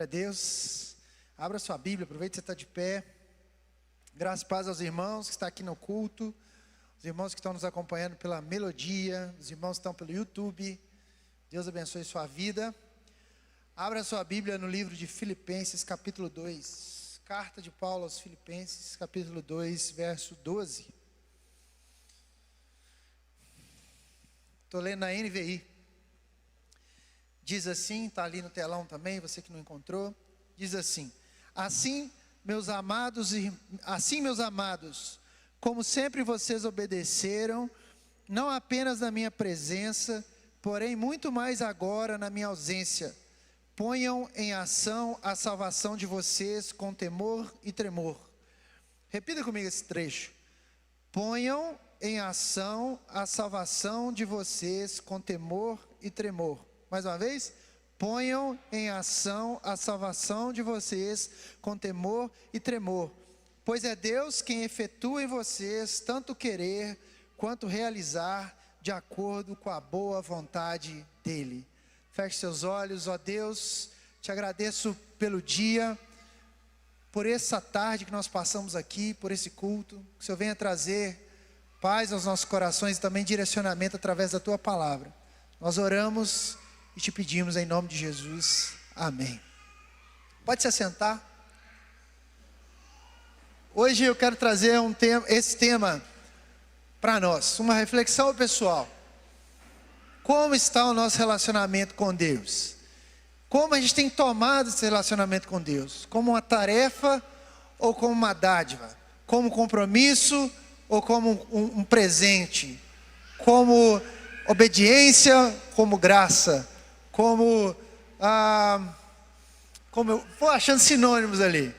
A Deus, abra sua Bíblia, aproveite que você está de pé. Graças e paz aos irmãos que estão aqui no culto, os irmãos que estão nos acompanhando pela melodia, os irmãos que estão pelo YouTube. Deus abençoe sua vida. Abra sua Bíblia no livro de Filipenses, capítulo 2. Carta de Paulo aos Filipenses, capítulo 2, verso 12. Estou lendo na NVI. Diz assim, está ali no telão também, você que não encontrou. Diz assim: assim, meus amados, como sempre vocês obedeceram, não apenas na minha presença, porém muito mais agora na minha ausência, ponham em ação a salvação de vocês com temor e tremor. Repita comigo esse trecho. Ponham em ação a salvação de vocês com temor e tremor. Mais uma vez, ponham em ação a salvação de vocês com temor e tremor, pois é Deus quem efetua em vocês tanto querer quanto realizar de acordo com a boa vontade dEle. Feche seus olhos. Ó Deus, te agradeço pelo dia, por essa tarde que nós passamos aqui, por esse culto, que o Senhor venha trazer paz aos nossos corações e também direcionamento através da Tua Palavra. Nós oramos e te pedimos em nome de Jesus, amém. Pode se assentar. Hoje eu quero trazer esse tema para nós, uma reflexão pessoal. Como está o nosso relacionamento com Deus? Como a gente tem tomado esse relacionamento com Deus? Como uma tarefa ou como uma dádiva? Como compromisso ou como um presente? Como obediência, como graça? Como eu vou achando sinônimos ali.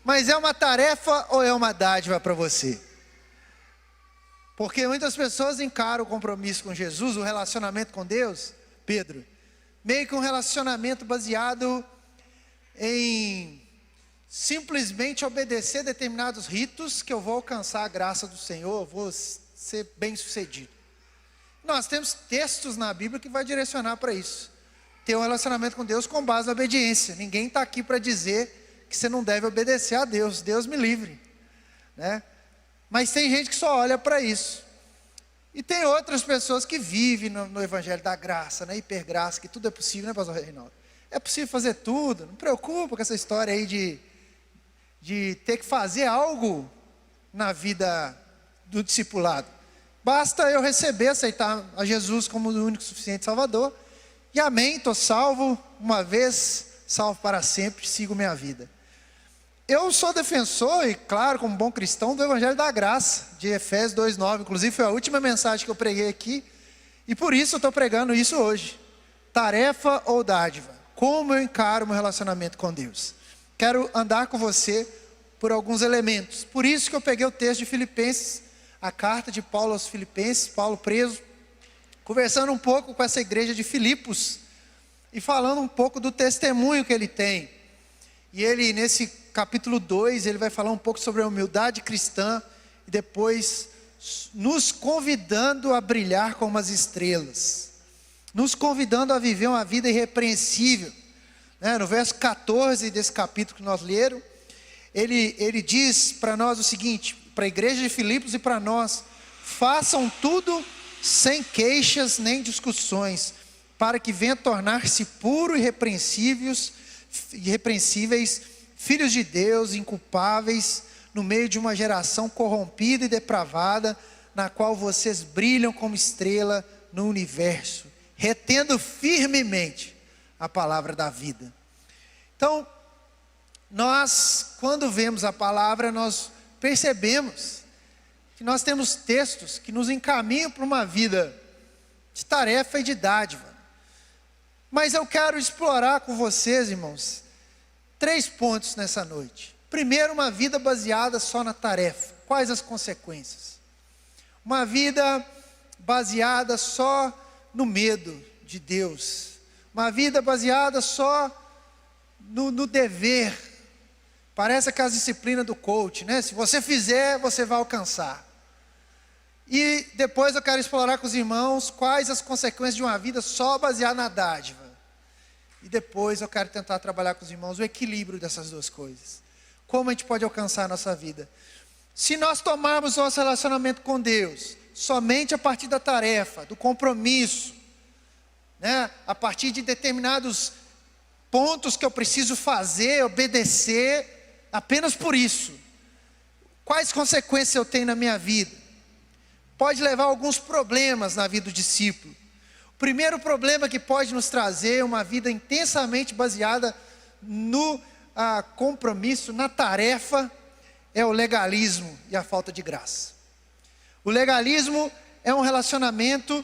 Mas é uma tarefa ou é uma dádiva para você? Porque muitas pessoas encaram o compromisso com Jesus, o relacionamento com Deus, Pedro, meio que um relacionamento baseado em simplesmente obedecer determinados ritos que eu vou alcançar a graça do Senhor, eu vou ser bem sucedido. Nós temos textos na Bíblia que vai direcionar para isso. Ter um relacionamento com Deus com base na obediência. Ninguém está aqui para dizer que você não deve obedecer a Deus. Deus me livre, né? Mas tem gente que só olha para isso. E tem outras pessoas que vivem no Evangelho da Graça, na hipergraça, que tudo é possível, né, pastor Reinaldo? É possível fazer tudo. Não preocupa com essa história aí de ter que fazer algo na vida do discipulado. Basta eu receber, aceitar a Jesus como o único suficiente Salvador. E amém, estou salvo uma vez, salvo para sempre, sigo minha vida. Eu sou defensor, e claro, como bom cristão, do Evangelho da Graça, de Efésios 2,9. Inclusive foi a última mensagem que eu preguei aqui. E por isso eu estou pregando isso hoje. Tarefa ou dádiva? Como eu encaro o meu relacionamento com Deus? Quero andar com você por alguns elementos. Por isso que eu peguei o texto de Filipenses, a carta de Paulo aos Filipenses, Paulo preso, conversando um pouco com essa igreja de Filipos e falando um pouco do testemunho que ele tem. E ele, nesse capítulo 2, ele vai falar um pouco sobre a humildade cristã e depois nos convidando a brilhar como as estrelas, nos convidando a viver uma vida irrepreensível, né? No verso 14 desse capítulo que nós leram, ele diz para nós o seguinte, para a igreja de Filipos e para nós: façam tudo sem queixas nem discussões, para que venham tornar-se puros e irrepreensíveis, filhos de Deus, inculpáveis, no meio de uma geração corrompida e depravada, na qual vocês brilham como estrela no universo, retendo firmemente a palavra da vida. Então, nós, quando vemos a palavra, nós percebemos que nós temos textos que nos encaminham para uma vida de tarefa e de dádiva. Mas eu quero explorar com vocês, irmãos, 3 pontos nessa noite. Primeiro, uma vida baseada só na tarefa. Quais as consequências? Uma vida baseada só no medo de Deus. Uma vida baseada só no dever. Parece aquelas disciplinas do coach, né? Se você fizer, você vai alcançar. E depois eu quero explorar com os irmãos quais as consequências de uma vida só baseada na dádiva. E depois eu quero tentar trabalhar com os irmãos o equilíbrio dessas duas coisas. Como a gente pode alcançar a nossa vida? Se nós tomarmos nosso relacionamento com Deus somente a partir da tarefa, do compromisso, né? A partir de determinados pontos que eu preciso fazer, obedecer, apenas por isso, quais consequências eu tenho na minha vida? Pode levar a alguns problemas na vida do discípulo. O primeiro problema que pode nos trazer uma vida intensamente baseada no compromisso, na tarefa, é o legalismo e a falta de graça. O legalismo é um relacionamento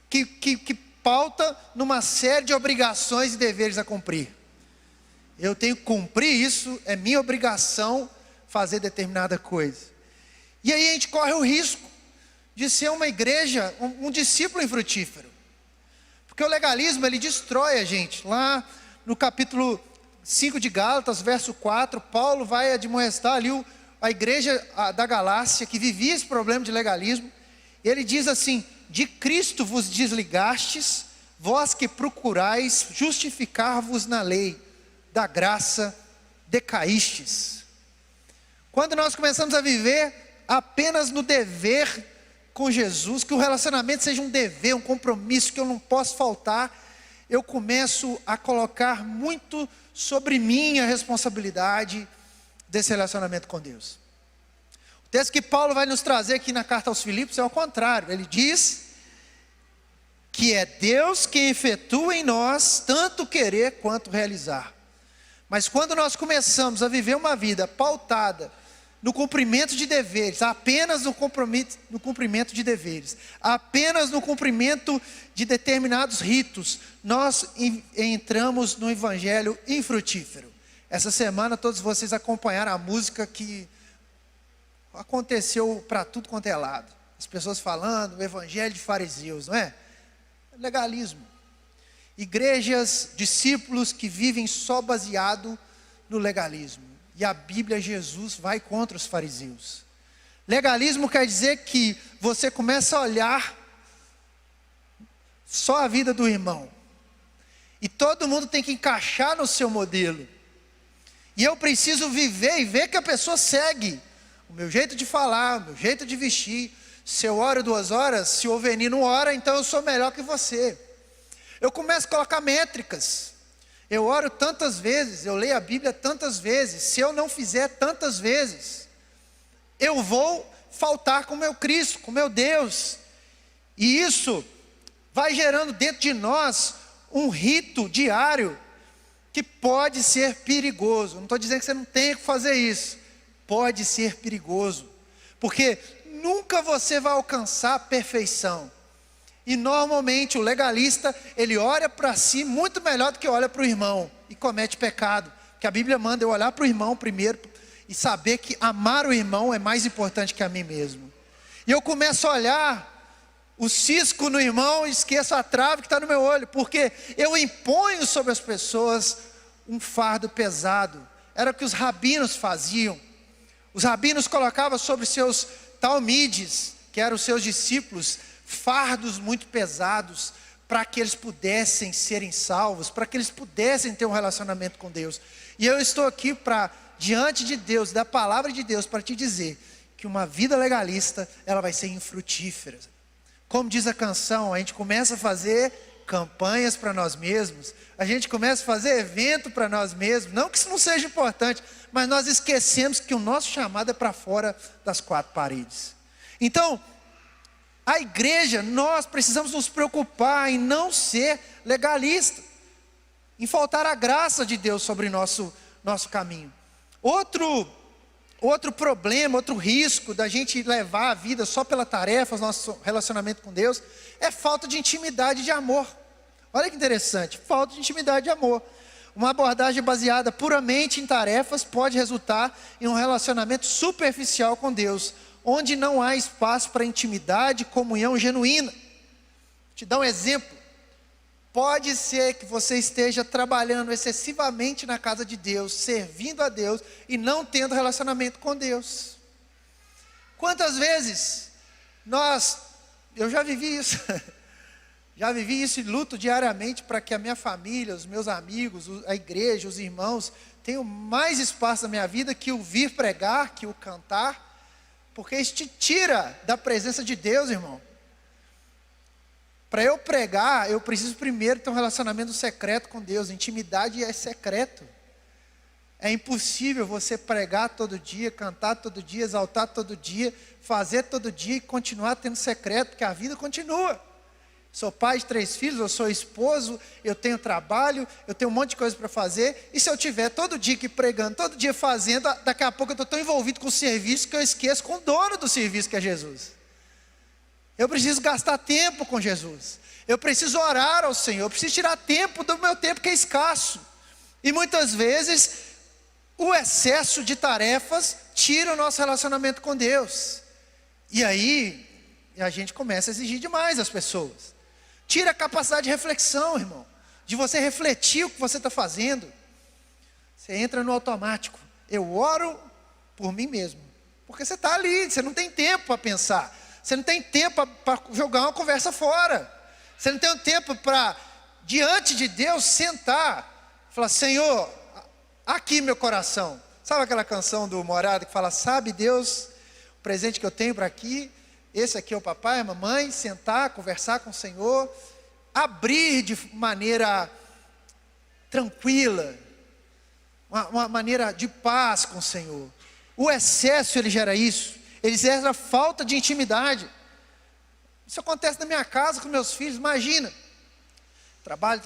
que pauta numa série de obrigações e deveres a cumprir. Eu tenho que cumprir isso, é minha obrigação fazer determinada coisa. E aí a gente corre o risco de ser uma igreja, um discípulo infrutífero. Porque o legalismo, ele destrói a gente. Lá no capítulo 5 de Gálatas, verso 4, Paulo vai admoestar ali a igreja da Galácia, que vivia esse problema de legalismo. Ele diz assim: de Cristo vos desligastes, vós que procurais justificar-vos na lei, da graça decaístes. Quando nós começamos a viver apenas no dever com Jesus, que o relacionamento seja um dever, um compromisso que eu não posso faltar, eu começo a colocar muito sobre mim a responsabilidade desse relacionamento com Deus. O texto que Paulo vai nos trazer aqui na carta aos Filipos é ao contrário. Ele diz que é Deus quem efetua em nós tanto querer quanto realizar. Mas quando nós começamos a viver uma vida pautada no cumprimento de deveres, apenas no cumprimento de deveres, apenas no cumprimento de determinados ritos, nós entramos no evangelho infrutífero. Essa semana todos vocês acompanharam a música que aconteceu para tudo quanto é lado. As pessoas falando, o evangelho de fariseus, não é? Legalismo. Igrejas, discípulos que vivem só baseado no legalismo. E a Bíblia, Jesus, vai contra os fariseus. Legalismo quer dizer que você começa a olhar só a vida do irmão. E todo mundo tem que encaixar no seu modelo. E eu preciso viver e ver que a pessoa segue o meu jeito de falar, o meu jeito de vestir. Se eu oro 2 horas, se o Oveni não ora, então eu sou melhor que você. Eu começo a colocar métricas. Eu oro tantas vezes, eu leio a Bíblia tantas vezes. Se eu não fizer tantas vezes, eu vou faltar com o meu Cristo, com o meu Deus. E isso vai gerando dentro de nós um rito diário que pode ser perigoso. Não estou dizendo que você não tem que fazer isso. Pode ser perigoso. Porque nunca você vai alcançar a perfeição. E normalmente o legalista, ele olha para si muito melhor do que olha para o irmão. E comete pecado. Porque a Bíblia manda eu olhar para o irmão primeiro. E saber que amar o irmão é mais importante que a mim mesmo. E eu começo a olhar o cisco no irmão e esqueço a trave que está no meu olho. Porque eu imponho sobre as pessoas um fardo pesado. Era o que os rabinos faziam. Os rabinos colocavam sobre seus talmides, que eram os seus discípulos, fardos muito pesados, para que eles pudessem serem salvos, para que eles pudessem ter um relacionamento com Deus. E eu estou aqui diante de Deus, da palavra de Deus, para te dizer que uma vida legalista, ela vai ser infrutífera. Como diz a canção, a gente começa a fazer campanhas para nós mesmos, a gente começa a fazer evento para nós mesmos, não que isso não seja importante, mas nós esquecemos que o nosso chamado é para fora das 4 paredes. Então, a igreja, nós precisamos nos preocupar em não ser legalista, em faltar a graça de Deus sobre nosso caminho. Outro problema, outro risco da gente levar a vida só pela tarefa, nosso relacionamento com Deus, é falta de intimidade e de amor. Olha que interessante, falta de intimidade e amor. Uma abordagem baseada puramente em tarefas pode resultar em um relacionamento superficial com Deus, onde não há espaço para intimidade e comunhão genuína. Vou te dar um exemplo. Pode ser que você esteja trabalhando excessivamente na casa de Deus, servindo a Deus e não tendo relacionamento com Deus. Quantas vezes eu já vivi isso, Já vivi isso e luto diariamente para que a minha família, os meus amigos, a igreja, os irmãos, tenham mais espaço na minha vida que o vir pregar, que o cantar, porque isso te tira da presença de Deus, irmão. Para eu pregar, eu preciso primeiro ter um relacionamento secreto com Deus. Intimidade é secreto. É impossível você pregar todo dia, cantar todo dia, exaltar todo dia, fazer todo dia e continuar tendo secreto, porque a vida continua. Sou pai de 3 filhos, eu sou esposo, eu tenho trabalho, eu tenho um monte de coisa para fazer. E se eu tiver todo dia aqui pregando, todo dia fazendo, daqui a pouco eu estou tão envolvido com o serviço que eu esqueço com o dono do serviço, que é Jesus. Eu preciso gastar tempo com Jesus. Eu preciso orar ao Senhor. Eu preciso tirar tempo do meu tempo que é escasso. E muitas vezes o excesso de tarefas tira o nosso relacionamento com Deus. E aí a gente começa a exigir demais das pessoas. Tira a capacidade de reflexão, irmão. De você refletir o que você está fazendo. Você entra no automático. Eu oro por mim mesmo. Porque você está ali, você não tem tempo para pensar. Você não tem tempo para jogar uma conversa fora. Você não tem tempo para, diante de Deus, sentar. Falar, Senhor, aqui meu coração. Sabe aquela canção do Morada que fala, sabe Deus, o presente que eu tenho para aqui, esse aqui é o papai, a mamãe, sentar, conversar com o Senhor, abrir de maneira tranquila, uma maneira de paz com o Senhor. O excesso, ele gera isso, ele gera falta de intimidade. Isso acontece na minha casa com meus filhos, imagina. Trabalho.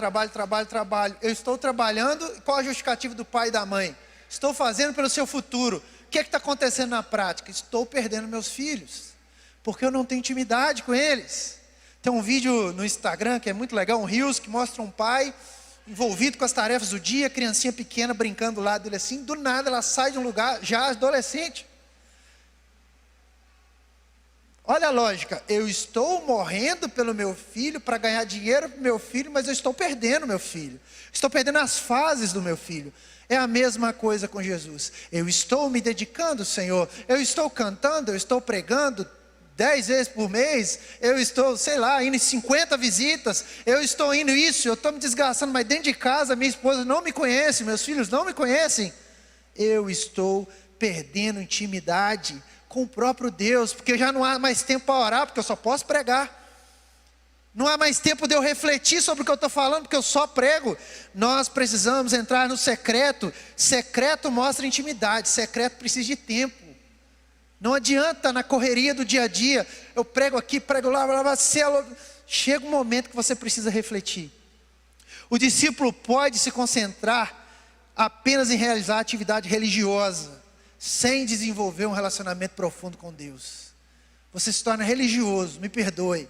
Eu estou trabalhando, qual a justificativa do pai e da mãe? Estou fazendo pelo seu futuro. O que está acontecendo na prática? Estou perdendo meus filhos, porque eu não tenho intimidade com eles. Tem um vídeo no Instagram que é muito legal, um Reels, que mostra um pai envolvido com as tarefas do dia, criancinha pequena brincando do lado dele assim, do nada ela sai de um lugar, já adolescente. Olha a lógica, eu estou morrendo pelo meu filho para ganhar dinheiro para o meu filho, mas eu estou perdendo meu filho. Estou perdendo as fases do meu filho. É a mesma coisa com Jesus. Eu estou me dedicando, Senhor. Eu estou cantando, eu estou pregando 10 vezes por mês. Eu estou, indo em 50 visitas. Eu estou indo isso, eu estou me desgastando, mas dentro de casa minha esposa não me conhece, meus filhos não me conhecem. Eu estou perdendo intimidade com o próprio Deus, porque já não há mais tempo para orar, porque eu só posso pregar. Não há mais tempo de eu refletir sobre o que eu estou falando, porque eu só prego. Nós precisamos entrar no secreto. Secreto mostra intimidade, secreto precisa de tempo. Não adianta na correria do dia a dia, eu prego aqui, prego lá, chega um momento que você precisa refletir. O discípulo pode se concentrar apenas em realizar atividade religiosa, sem desenvolver um relacionamento profundo com Deus. Você se torna religioso, me perdoe.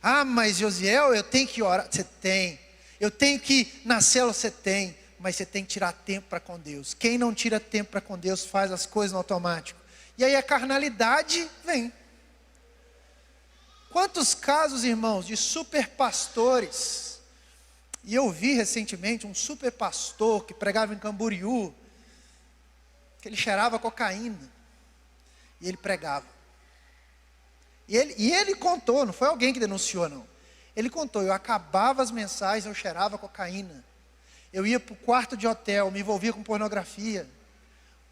Ah, mas Josiel, eu tenho que orar. Você tem. Eu tenho que ir na célula, você tem. Mas você tem que tirar tempo para com Deus. Quem não tira tempo para com Deus faz as coisas no automático. E aí a carnalidade vem. Quantos casos, irmãos, de super pastores. E eu vi recentemente um super pastor que pregava em Camboriú, que ele cheirava cocaína, e ele pregava, e ele contou, não foi alguém que denunciou não, ele contou, eu acabava as mensagens, eu cheirava cocaína, eu ia para o quarto de hotel, me envolvia com pornografia.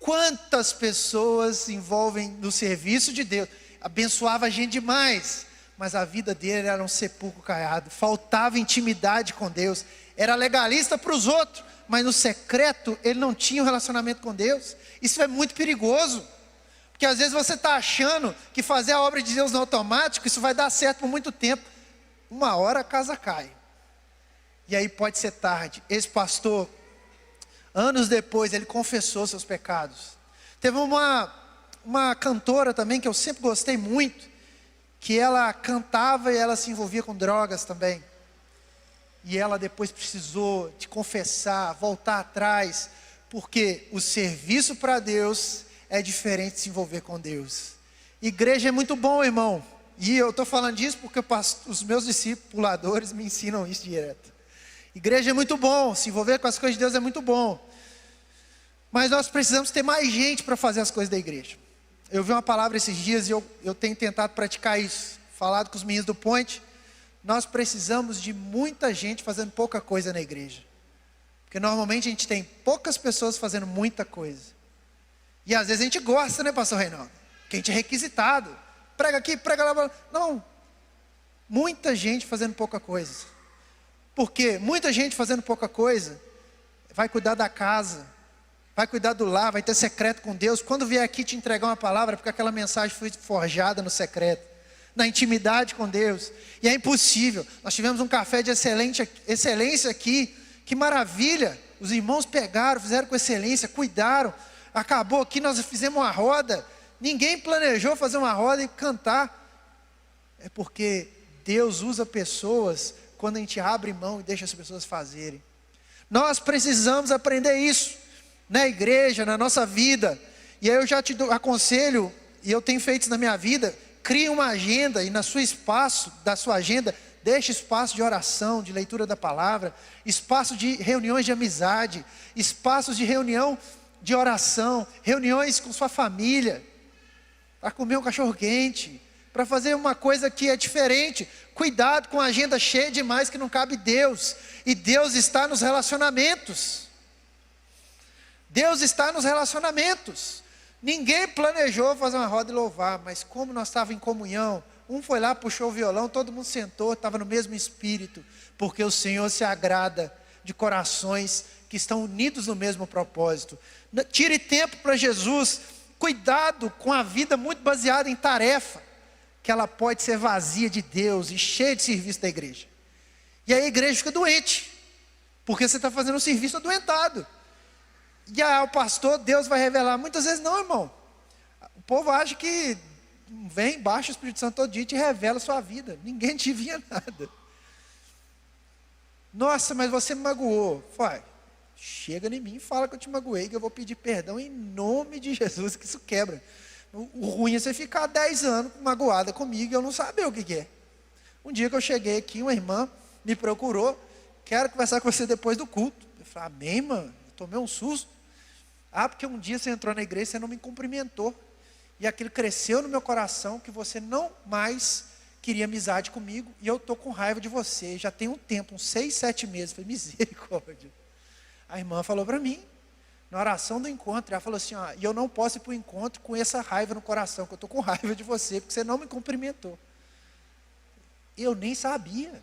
Quantas pessoas se envolvem no serviço de Deus, abençoava a gente demais, mas a vida dele era um sepulcro caiado, faltava intimidade com Deus, era legalista para os outros, mas no secreto ele não tinha um relacionamento com Deus. Isso é muito perigoso, porque às vezes você está achando que fazer a obra de Deus no automático, isso vai dar certo por muito tempo. Uma hora a casa cai, e aí pode ser tarde. Esse pastor, anos depois, ele confessou seus pecados. Teve uma cantora também, que eu sempre gostei muito, que ela cantava e ela se envolvia com drogas também. E ela depois precisou de confessar, voltar atrás, porque o serviço para Deus é diferente de se envolver com Deus. Igreja é muito bom, irmão. E eu estou falando disso porque os meus discipuladores me ensinam isso direto. Igreja é muito bom, se envolver com as coisas de Deus é muito bom. Mas nós precisamos ter mais gente para fazer as coisas da igreja. Eu vi uma palavra esses dias e eu tenho tentado praticar isso. Falado com os meninos do Point. nós precisamos de muita gente fazendo pouca coisa na igreja. Porque normalmente a gente tem poucas pessoas fazendo muita coisa. E às vezes a gente gosta, né, pastor Reinaldo? Que a gente é requisitado. Prega aqui, prega lá. Não. Muita gente fazendo pouca coisa. Por quê? Muita gente fazendo pouca coisa vai cuidar da casa, vai cuidar do lar, vai ter secreto com Deus. Quando vier aqui te entregar uma palavra, porque aquela mensagem foi forjada no secreto, na intimidade com Deus. E é impossível. Nós tivemos um café de excelência aqui. Que maravilha. Os irmãos pegaram, fizeram com excelência, cuidaram. Acabou aqui, nós fizemos uma roda. Ninguém planejou fazer uma roda e cantar. É porque Deus usa pessoas quando a gente abre mão e deixa as pessoas fazerem. Nós precisamos aprender isso na igreja, na nossa vida. E aí eu já te aconselho, e eu tenho feito isso na minha vida, crie uma agenda e na sua espaço, da sua agenda, deixe espaço de oração, de leitura da palavra, espaço de reuniões de amizade, espaços de reunião de oração, reuniões com sua família, para comer um cachorro quente, para fazer uma coisa que é diferente. Cuidado com a agenda cheia demais que não cabe Deus. E Deus está nos relacionamentos. Deus está nos relacionamentos. Ninguém planejou fazer uma roda e louvar, mas como nós estávamos em comunhão, um foi lá, puxou o violão, todo mundo sentou, estava no mesmo espírito, porque o Senhor se agrada de corações que estão unidos no mesmo propósito. Tire tempo para Jesus. Cuidado com a vida muito baseada em tarefa, que ela pode ser vazia de Deus e cheia de serviço da igreja. E aí a igreja fica doente, porque você está fazendo um serviço adoentado. E aí o pastor, Deus vai revelar. Muitas vezes não, irmão. O povo acha que vem, baixa o Espírito Santo todo dia e te revela a sua vida. Ninguém te via nada. Nossa, mas você me magoou. Vai, chega em mim e fala que eu te magoei, que eu vou pedir perdão em nome de Jesus, que isso quebra. O ruim é você ficar 10 anos magoada comigo e eu não saber o que é. Um dia que eu cheguei aqui, uma irmã me procurou, quero conversar com você depois do culto. Eu falei, amém, mano? Eu tomei um susto. Porque um dia você entrou na igreja e você não me cumprimentou. E aquilo cresceu no meu coração, que você não mais queria amizade comigo, e eu estou com raiva de você. Já tem um tempo, uns 6, 7 meses. Eu falei, misericórdia. A irmã falou para mim, na oração do encontro, ela falou assim, e eu não posso ir para o encontro com essa raiva no coração, que eu estou com raiva de você, porque você não me cumprimentou. Eu nem sabia.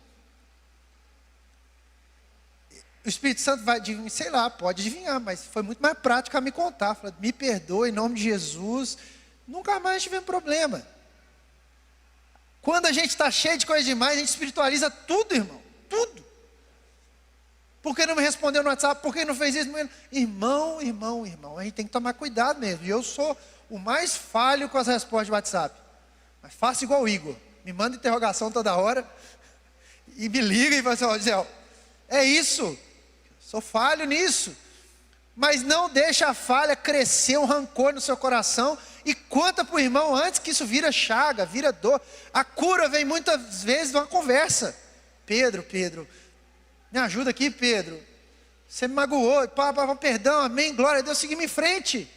O Espírito Santo vai adivinhar, sei lá, pode adivinhar, mas foi muito mais prático a me contar. Falei, me perdoe em nome de Jesus, nunca mais tivemos problema. Quando a gente está cheio de coisa demais, a gente espiritualiza tudo, irmão, tudo. Por que não me respondeu no WhatsApp? Por que não fez isso? Irmão, a gente tem que tomar cuidado mesmo. E eu sou o mais falho com as respostas de WhatsApp. Mas faça igual o Igor, me manda interrogação toda hora, e me liga e fala assim, Gisele, é isso, sou falho nisso. Mas não deixa a falha crescer, um rancor no seu coração, e conta para o irmão antes que isso vira chaga, vira dor. A cura vem muitas vezes de uma conversa. Pedro, me ajuda aqui, Pedro. Você me magoou, perdão, amém, glória a Deus, seguimos em frente.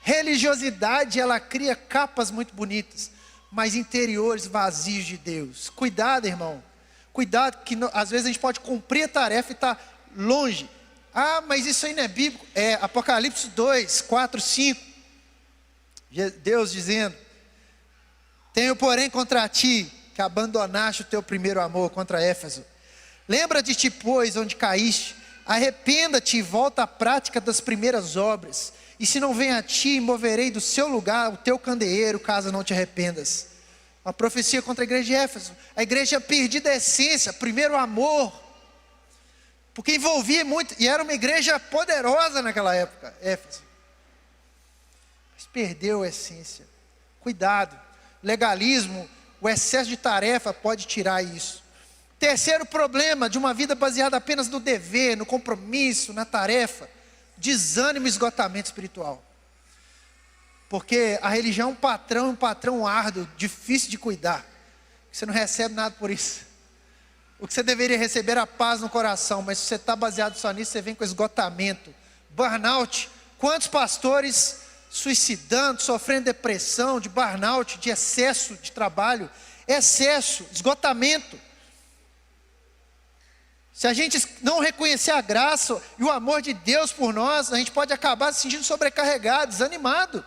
Religiosidade, ela cria capas muito bonitas, mas interiores vazios de Deus. Cuidado, irmão. Cuidado, que às vezes a gente pode cumprir a tarefa e está longe. Mas isso aí não é bíblico. É Apocalipse 2, 4, 5. Deus dizendo, tenho porém contra ti, que abandonaste o teu primeiro amor, contra Éfeso. Lembra-te, pois, onde caíste, arrependa-te e volta à prática das primeiras obras. E se não vem a ti, moverei do seu lugar o teu candeeiro, caso não te arrependas. Uma profecia contra a igreja de Éfeso. A igreja tinha perdido a essência, primeiro amor. Porque envolvia muito, e era uma igreja poderosa naquela época, Éfeso. Mas perdeu a essência. Cuidado, legalismo, o excesso de tarefa pode tirar isso. Terceiro problema de uma vida baseada apenas no dever, no compromisso, na tarefa, desânimo e esgotamento espiritual. Porque a religião é um patrão árduo, difícil de cuidar. Você não recebe nada por isso. O que você deveria receber é a paz no coração, mas se você está baseado só nisso, você vem com esgotamento, burnout. Quantos pastores suicidando, sofrendo depressão, de burnout, de excesso de trabalho, excesso, esgotamento. Se a gente não reconhecer a graça e o amor de Deus por nós, a gente pode acabar se sentindo sobrecarregado, desanimado.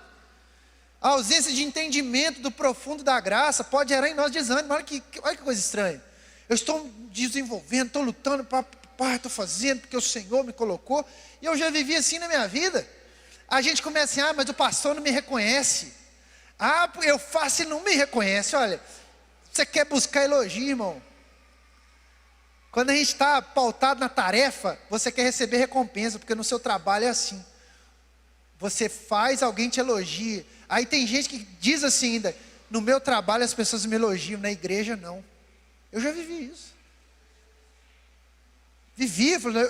A ausência de entendimento do profundo da graça pode gerar em nós desânimo. Olha que coisa estranha. Eu estou desenvolvendo, estou lutando, estou fazendo porque o Senhor me colocou. E eu já vivi assim na minha vida. A gente começa assim, mas o pastor não me reconhece. Eu faço e não me reconhece. Olha, você quer buscar elogio, irmão. Quando a gente está pautado na tarefa, você quer receber recompensa, porque no seu trabalho é assim. Você faz, alguém te elogia. Aí tem gente que diz assim ainda, no meu trabalho as pessoas me elogiam, na igreja não. Eu já vivi isso.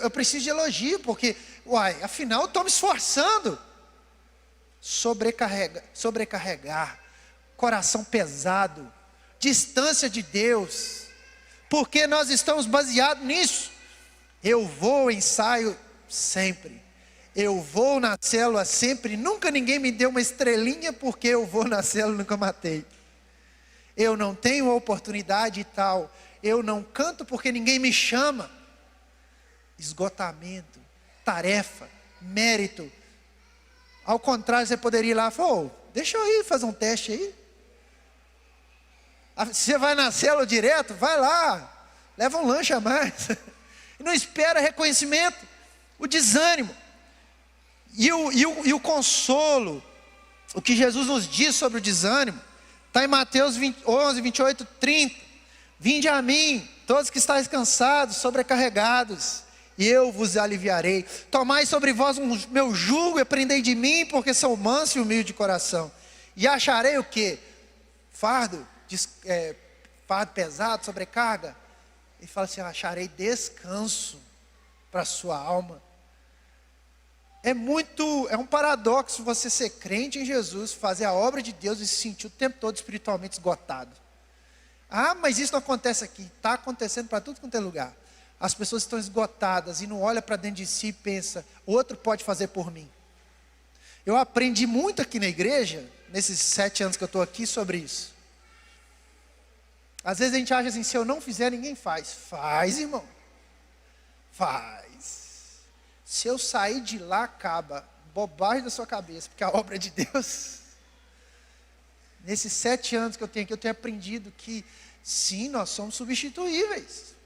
Eu preciso de elogio, porque, afinal eu estou me esforçando. Sobrecarregar, coração pesado, distância de Deus, porque nós estamos baseados nisso. Eu vou ao ensaio sempre, eu vou na célula sempre, nunca ninguém me deu uma estrelinha porque eu vou na célula e nunca matei. Eu não tenho oportunidade e tal, eu não canto porque ninguém me chama. Esgotamento, tarefa, mérito. Ao contrário, você poderia ir lá e falar, deixa eu ir fazer um teste aí. Você vai na célula direto, vai lá, leva um lanche a mais. E não espera reconhecimento, o desânimo. E o consolo, o que Jesus nos diz sobre o desânimo, está em Mateus 11, 28, 30. Vinde a mim, todos que estáis cansados, sobrecarregados, e eu vos aliviarei. Tomai sobre vós o meu jugo e aprendei de mim, porque sou manso e humilde de coração. E acharei o quê? Fardo pesado, sobrecarga. Ele fala assim, acharei descanso para a sua alma. É um paradoxo você ser crente em Jesus, fazer a obra de Deus e se sentir o tempo todo espiritualmente esgotado. Mas isso não acontece aqui. Está acontecendo para tudo quanto é lugar. As pessoas estão esgotadas e não olham para dentro de si e pensam, outro pode fazer por mim. Eu aprendi muito aqui na igreja, nesses 7 anos que eu estou aqui, sobre isso. Às vezes a gente acha assim, se eu não fizer, ninguém faz. Faz, irmão. Faz. Se eu sair de lá, acaba. Bobagem da sua cabeça, porque a obra é de Deus. Nesses 7 anos que eu tenho aqui, eu tenho aprendido que, sim, nós somos substituíveis.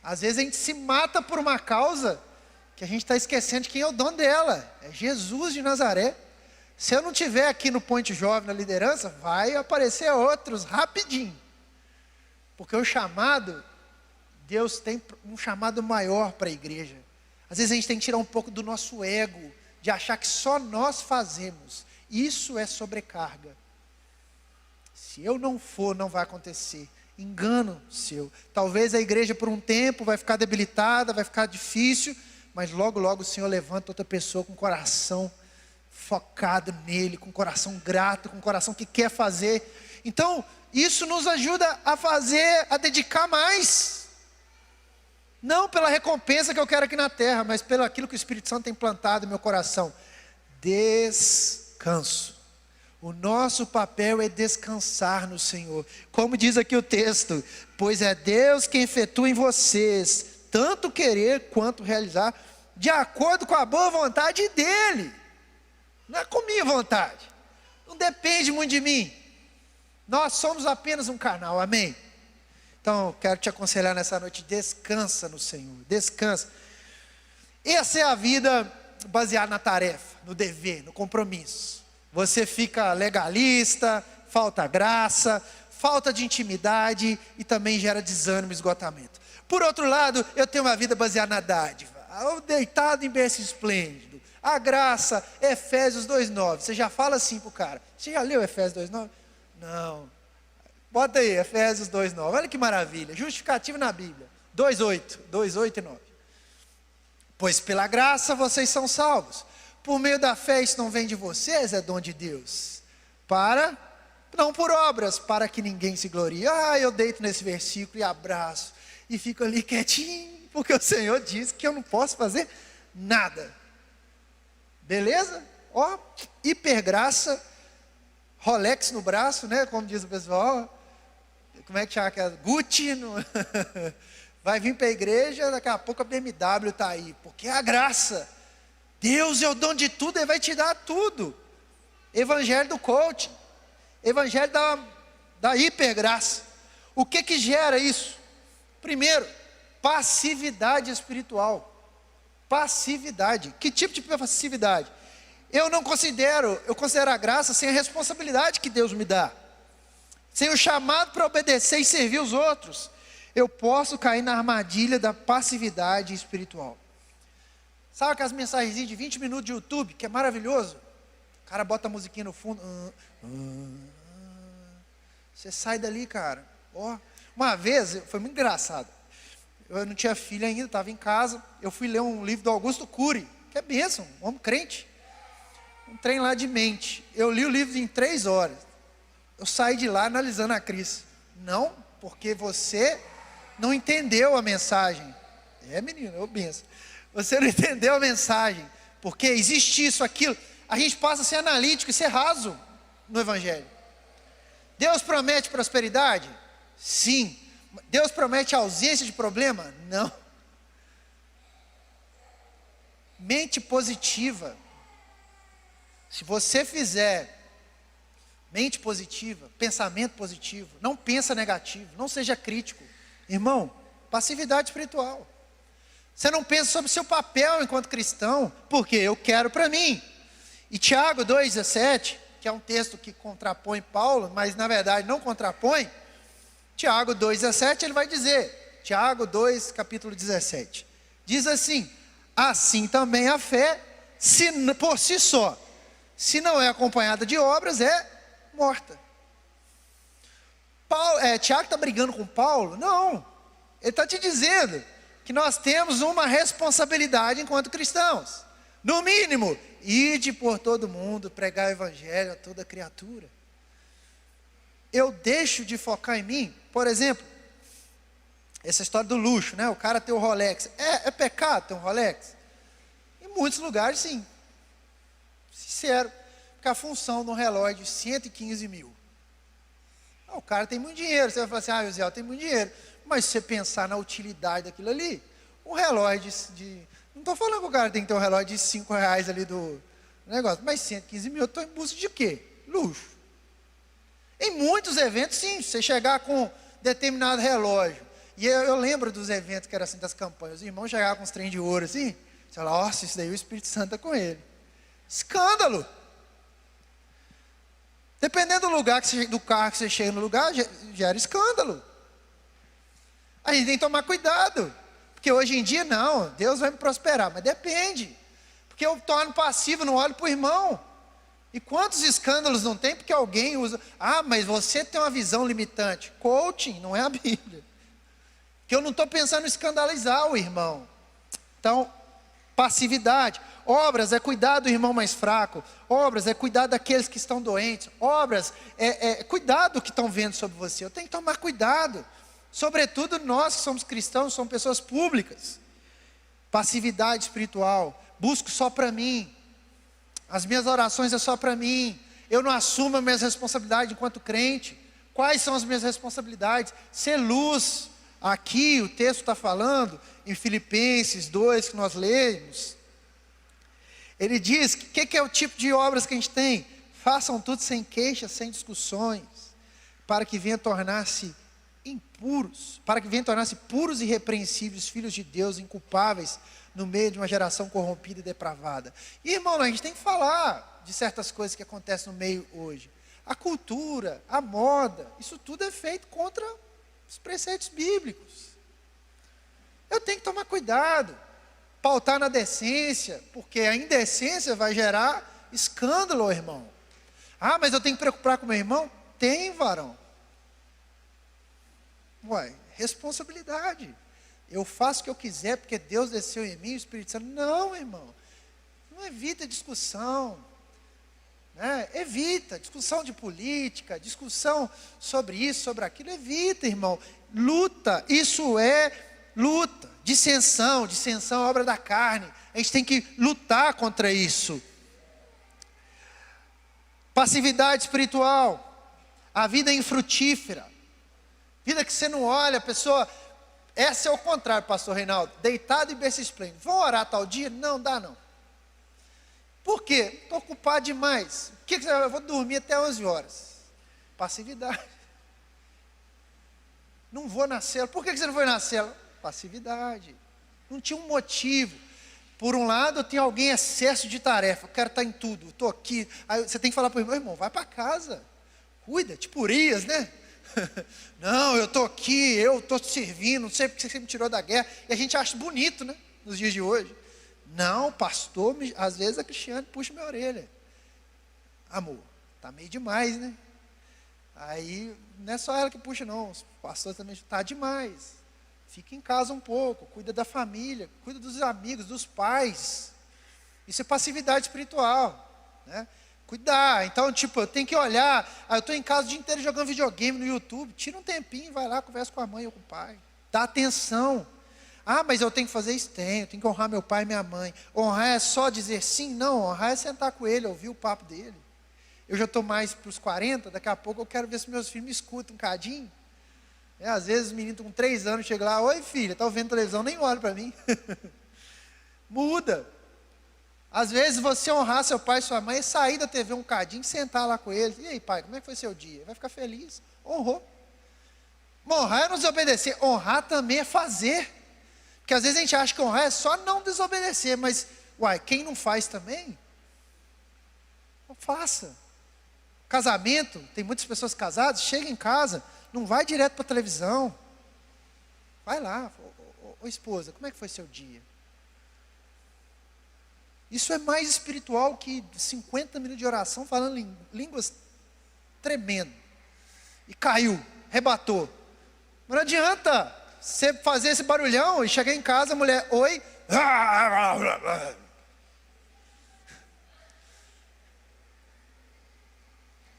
Às vezes a gente se mata por uma causa que a gente está esquecendo de quem é o dono dela. É Jesus de Nazaré. Se eu não estiver aqui no Ponte Jovem, na liderança, vai aparecer outros rapidinho. Porque o chamado, Deus tem um chamado maior para a igreja. Às vezes a gente tem que tirar um pouco do nosso ego, de achar que só nós fazemos. Isso é sobrecarga. Se eu não for, não vai acontecer. Engano seu. Talvez a igreja por um tempo vai ficar debilitada, vai ficar difícil, mas logo, logo o Senhor levanta outra pessoa com o coração focado nele, com o coração grato, com o coração que quer fazer. Então, isso nos ajuda a dedicar mais. Não pela recompensa que eu quero aqui na terra, mas pelo aquilo que o Espírito Santo tem plantado em meu coração. Descanso. O nosso papel é descansar no Senhor. Como diz aqui o texto, pois é Deus quem efetua em vocês, tanto querer quanto realizar, de acordo com a boa vontade dEle. Não é com minha vontade. Não depende muito de mim. Nós somos apenas um canal, amém? Então, quero te aconselhar nessa noite, descansa no Senhor, descansa. Essa é a vida baseada na tarefa, no dever, no compromisso. Você fica legalista, falta graça, falta de intimidade e também gera desânimo e esgotamento. Por outro lado, eu tenho uma vida baseada na dádiva, deitado em berço esplêndido. A graça, Efésios 2,9. Você já fala assim para o cara, você já leu Efésios 2,9? Não. Bota aí, Efésios 2,9. Olha que maravilha, justificativo na Bíblia. 2,8 e 9. Pois pela graça vocês são salvos. Por meio da fé, isso não vem de vocês, é dom de Deus. Não por obras, para que ninguém se glorie. Eu deito nesse versículo e abraço. E fico ali quietinho, porque o Senhor diz que eu não posso fazer nada. Beleza? Hipergraça, Rolex no braço, né? Como diz o pessoal. como é que chama? Gucci, vai vir para a igreja, daqui a pouco a BMW está aí, porque é a graça. Deus é o dono de tudo, Ele vai te dar tudo. Evangelho do coaching, evangelho da hipergraça. O que gera isso? Primeiro, passividade espiritual. Passividade. Que tipo de passividade? Eu considero a graça sem a responsabilidade que Deus me dá, sem o chamado para obedecer e servir os outros. Eu posso cair na armadilha da passividade espiritual. Sabe aquelas mensagenzinhas de 20 minutos de YouTube, que é maravilhoso? O cara bota a musiquinha no fundo. Você sai dali, cara. Uma vez, foi muito engraçado. Eu não tinha filho ainda, estava em casa. Eu fui ler um livro do Augusto Cury, que é bênção, um homem crente. Um trem lá de mente. Eu li o livro em 3 horas. Eu saí de lá analisando a crise. Não, porque você não entendeu a mensagem. Menino, eu benção. Você não entendeu a mensagem. Porque existe isso, aquilo. A gente passa a ser analítico e ser raso no Evangelho. Deus promete prosperidade? Sim. Deus promete ausência de problema? Não. Mente positiva. Se você fizer mente positiva, pensamento positivo, não pensa negativo, não seja crítico. Irmão, passividade espiritual. Você não pensa sobre o seu papel enquanto cristão, porque eu quero para mim. E Tiago 2,17, que é um texto que contrapõe Paulo, mas na verdade não contrapõe, Tiago 2,17 ele vai dizer, Tiago 2, capítulo 17, diz assim: assim também a fé, por si só, se não é acompanhada de obras, é morta. Tiago está brigando com Paulo? Não, ele está te dizendo que nós temos uma responsabilidade enquanto cristãos. No mínimo, ide por todo mundo, pregar o evangelho a toda criatura. Eu deixo de focar em mim, por exemplo, essa história do luxo, né? O cara tem o Rolex, é pecado ter um Rolex? Em muitos lugares sim, sincero, porque a função de um relógio de 115 mil, o cara tem muito dinheiro, você vai falar assim, José, tem muito dinheiro, mas se você pensar na utilidade daquilo ali, um relógio não estou falando que o cara tem que ter um relógio de 5 reais ali do negócio, mas 115 mil, eu estou em busca de quê? Luxo. Em muitos eventos, sim, você chegar com determinado relógio, e eu lembro dos eventos que eram assim, das campanhas, os irmãos chegavam com uns trem de ouro assim, você fala, nossa, isso daí o Espírito Santo está com ele. Escândalo. Dependendo do lugar, do carro que você chega no lugar, gera escândalo. A gente tem que tomar cuidado, porque hoje em dia não, Deus vai me prosperar, mas depende, porque eu torno passivo, não olho para o irmão. E quantos escândalos não tem porque alguém usa, mas você tem uma visão limitante. Coaching, não é a Bíblia. Que eu não estou pensando em escandalizar o irmão. Então, passividade. Obras é cuidar do irmão mais fraco. Obras é cuidar daqueles que estão doentes. Obras é cuidar do que estão vendo sobre você. Eu tenho que tomar cuidado. Sobretudo nós que somos cristãos, somos pessoas públicas. Passividade espiritual. Busco só para mim. As minhas orações é só para mim. Eu não assumo as minhas responsabilidades enquanto crente. Quais são as minhas responsabilidades? Ser luz. Aqui o texto está falando, em Filipenses 2, que nós lemos. Ele diz, o que é o tipo de obras que a gente tem? Façam tudo sem queixas, sem discussões, para que venham tornar-se impuros, para que venham tornar-se puros e irrepreensíveis, filhos de Deus, inculpáveis, no meio de uma geração corrompida e depravada. E irmão, a gente tem que falar de certas coisas que acontecem no meio hoje. A cultura, a moda, isso tudo é feito contra os preceitos bíblicos. Eu tenho que tomar cuidado, pautar na decência, porque a indecência vai gerar escândalo, irmão. Mas eu tenho que preocupar com meu irmão? Tem, varão. Responsabilidade. Eu faço o que eu quiser porque Deus desceu em mim, o Espírito Santo. Não, irmão. Não evita discussão. Evita discussão de política, discussão sobre isso, sobre aquilo. Evita, irmão. Luta. Isso é luta. Dissensão é obra da carne. A gente tem que lutar contra isso. Passividade espiritual. A vida é infrutífera. Vida que você não olha, a pessoa... Essa é o contrário, pastor Reinaldo. Deitado e berço esplêndido. Vão orar tal dia? Não, dá não. Por quê? Estou ocupado demais. O que você vai? Eu vou dormir até 11 horas. Passividade. Não vou na cela. Por que você não foi na cela? Passividade. Não tinha um motivo. Por um lado, eu tenho alguém em excesso de tarefa. Eu quero estar em tudo. Estou aqui. Aí você tem que falar para o irmão, vai para casa. Cuida, tipo Urias, né? Não, eu estou aqui, eu estou te servindo, não sei porque você me tirou da guerra. E a gente acha bonito, né? Nos dias de hoje. Não, pastor, às vezes a Cristiane puxa minha orelha. Amor, tá meio demais, né? Aí, não é só ela que puxa não, os pastores também, tá demais. Fica em casa um pouco, cuida da família, cuida dos amigos, dos pais. Isso é passividade espiritual, né? Cuidar, então tipo, eu tenho que olhar, eu estou em casa o dia inteiro jogando videogame no YouTube, tira um tempinho, vai lá, conversa com a mãe ou com o pai. Dá atenção. Ah, mas eu tenho que fazer isso? Eu tenho que honrar meu pai e minha mãe. Honrar é só dizer sim? Não, honrar é sentar com ele, ouvir o papo dele. Eu já estou mais para os 40, daqui a pouco eu quero ver se meus filhos me escutam um cadinho. Às vezes os meninos com 3 anos chegam lá, oi filha, está vendo televisão, nem olha para mim. Muda. Às vezes você honrar seu pai e sua mãe, sair da TV um cadinho, sentar lá com eles. E aí pai, como é que foi seu dia? Vai ficar feliz. Honrou. Honrar é não desobedecer, honrar também é fazer. Porque às vezes a gente acha que honrar é só não desobedecer, mas, uai, quem não faz também? Não faça. Casamento, tem muitas pessoas casadas, chega em casa, não vai direto para a televisão. Vai lá, ô esposa, como é que foi seu dia? Isso é mais espiritual que 50 minutos de oração falando línguas tremendo. E caiu, rebatou. Mas não adianta você fazer esse barulhão e chegar em casa, a mulher, oi.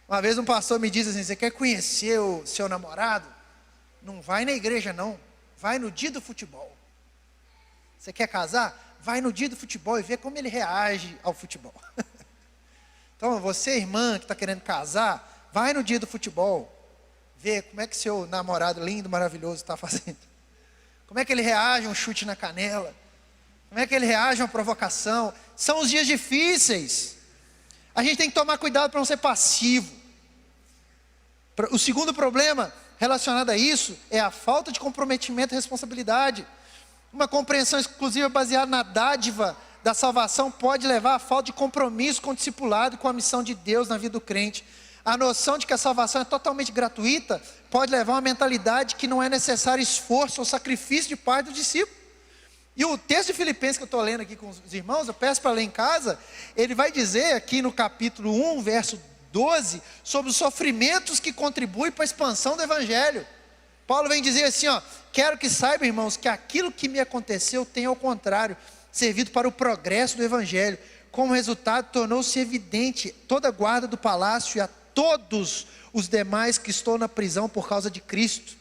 Uma vez um pastor me disse assim, você quer conhecer o seu namorado? Não vai na igreja não, vai no dia do futebol. Você quer casar? Vai no dia do futebol e vê como ele reage ao futebol. Então você, irmã, que está querendo casar, vai no dia do futebol, vê como é que seu namorado lindo, maravilhoso está fazendo. Como é que ele reage a um chute na canela. Como é que ele reage a uma provocação. São os dias difíceis. A gente tem que tomar cuidado para não ser passivo. O segundo problema relacionado a isso é a falta de comprometimento e responsabilidade. Uma compreensão exclusiva baseada na dádiva da salvação pode levar à falta de compromisso com o discipulado e com a missão de Deus na vida do crente. A noção de que a salvação é totalmente gratuita pode levar a uma mentalidade que não é necessário esforço ou sacrifício de parte do discípulo. E o texto de Filipenses que eu estou lendo aqui com os irmãos, eu peço para ler em casa, ele vai dizer aqui no capítulo 1, verso 12, sobre os sofrimentos que contribuem para a expansão do Evangelho. Paulo vem dizer assim, quero que saibam, irmãos, que aquilo que me aconteceu tem, ao contrário, servido para o progresso do Evangelho. Como resultado, tornou-se evidente toda a guarda do palácio e a todos os demais que estão na prisão por causa de Cristo.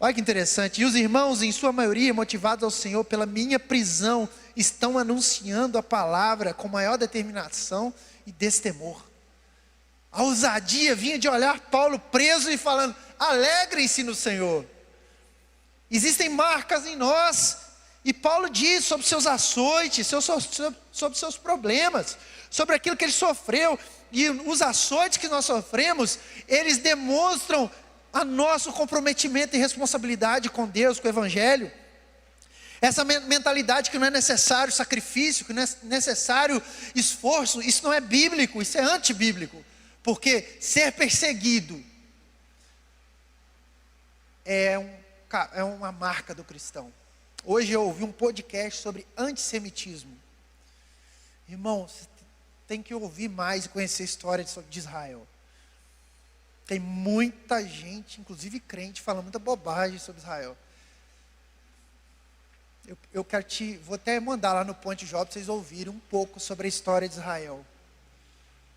Olha que interessante. E os irmãos, em sua maioria, motivados ao Senhor pela minha prisão, estão anunciando a palavra com maior determinação e destemor. A ousadia vinha de olhar Paulo preso e falando, alegrem-se no Senhor. Existem marcas em nós. E Paulo diz sobre seus açoites, sobre seus problemas, sobre aquilo que ele sofreu. E os açoites que nós sofremos, eles demonstram a nosso comprometimento e responsabilidade com Deus, com o Evangelho. Essa mentalidade que não é necessário sacrifício, que não é necessário esforço, isso não é bíblico, isso é antibíblico. Porque ser perseguido é uma marca do cristão. Hoje eu ouvi um podcast sobre antissemitismo. Irmão, você tem que ouvir mais e conhecer a história de Israel. Tem muita gente, inclusive crente, falando muita bobagem sobre Israel. Eu vou até mandar lá no Ponte Job para vocês ouvirem um pouco sobre a história de Israel.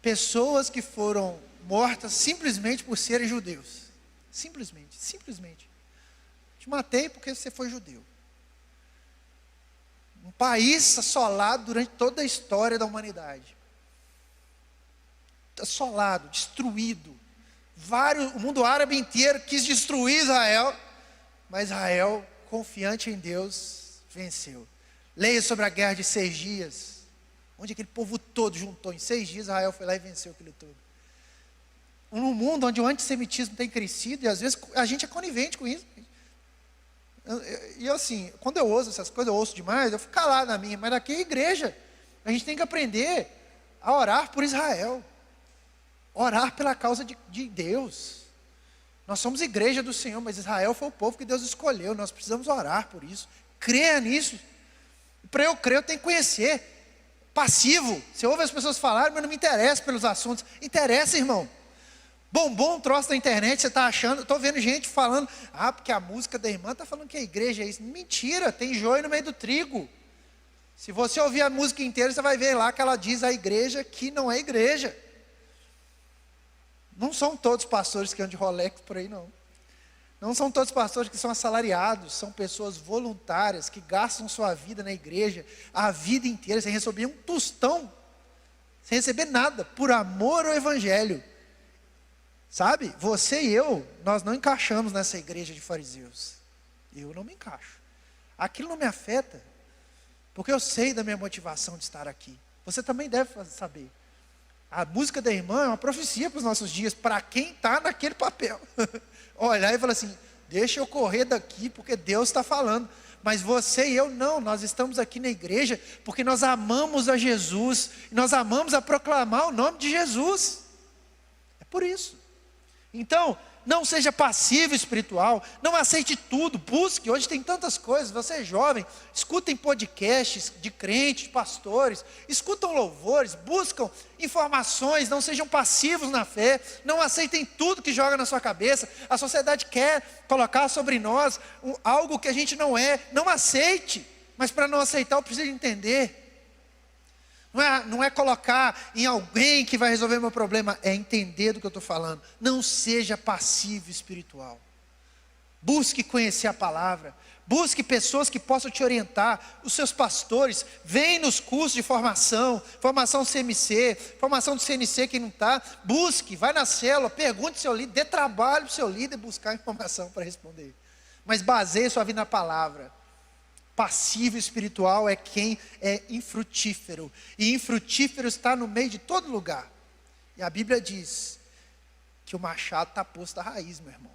Pessoas que foram mortas simplesmente por serem judeus. Simplesmente. Te matei porque você foi judeu. Um país assolado durante toda a história da humanidade. Assolado, destruído. O mundo árabe inteiro quis destruir Israel, mas Israel, confiante em Deus, venceu. Leia sobre a guerra de 6 dias, onde aquele povo todo juntou. Em 6 dias Israel foi lá e venceu aquilo tudo. Num mundo onde o antissemitismo tem crescido, e às vezes a gente é conivente com isso. E assim, quando eu ouço essas coisas, eu ouço demais, eu fico calado na minha, mas aqui é igreja. A gente tem que aprender a orar por Israel, orar pela causa de Deus. Nós somos igreja do Senhor, mas Israel foi o povo que Deus escolheu. Nós precisamos orar por isso. Creia nisso. Para eu crer, eu tenho que conhecer. Passivo. Você ouve as pessoas falarem, mas não me interessa pelos assuntos. Interessa, irmão. Bombom, troço da internet, você está achando. Estou vendo gente falando, porque a música da irmã está falando que a igreja é isso. Mentira, tem joio no meio do trigo. Se você ouvir a música inteira, você vai ver lá que ela diz a igreja que não é igreja. Não são todos pastores que andam de Rolex por aí, não. Não são todos pastores que são assalariados, são pessoas voluntárias, que gastam sua vida na igreja, a vida inteira, sem receber um tostão, sem receber nada, por amor ao evangelho. Sabe, você e eu, nós não encaixamos nessa igreja de fariseus. Eu não me encaixo. Aquilo não me afeta, porque eu sei da minha motivação de estar aqui. Você também deve saber. A música da irmã é uma profecia para os nossos dias, para quem está naquele papel. Olhar e falar assim, deixa eu correr daqui, porque Deus está falando. Mas você e eu não, nós estamos aqui na igreja, porque nós amamos a Jesus, nós amamos a proclamar o nome de Jesus. É por isso. Então, não seja passivo espiritual, não aceite tudo, busque, hoje tem tantas coisas, você é jovem, escutem podcasts de crentes, de pastores, escutam louvores, buscam informações, não sejam passivos na fé, não aceitem tudo que joga na sua cabeça. A sociedade quer colocar sobre nós algo que a gente não aceite, mas para não aceitar eu preciso entender. Não é colocar em alguém que vai resolver meu problema, é entender do que eu estou falando. Não seja passivo espiritual. Busque conhecer a palavra. Busque pessoas que possam te orientar. Os seus pastores, vem nos cursos de formação CMC, formação do CNC, quem não está. Busque, vai na célula, pergunte ao seu líder, dê trabalho para o seu líder buscar informação para responder. Mas baseie sua vida na palavra. Passivo espiritual é quem é infrutífero. E infrutífero está no meio de todo lugar. E a Bíblia diz que o machado está posto à raiz, meu irmão.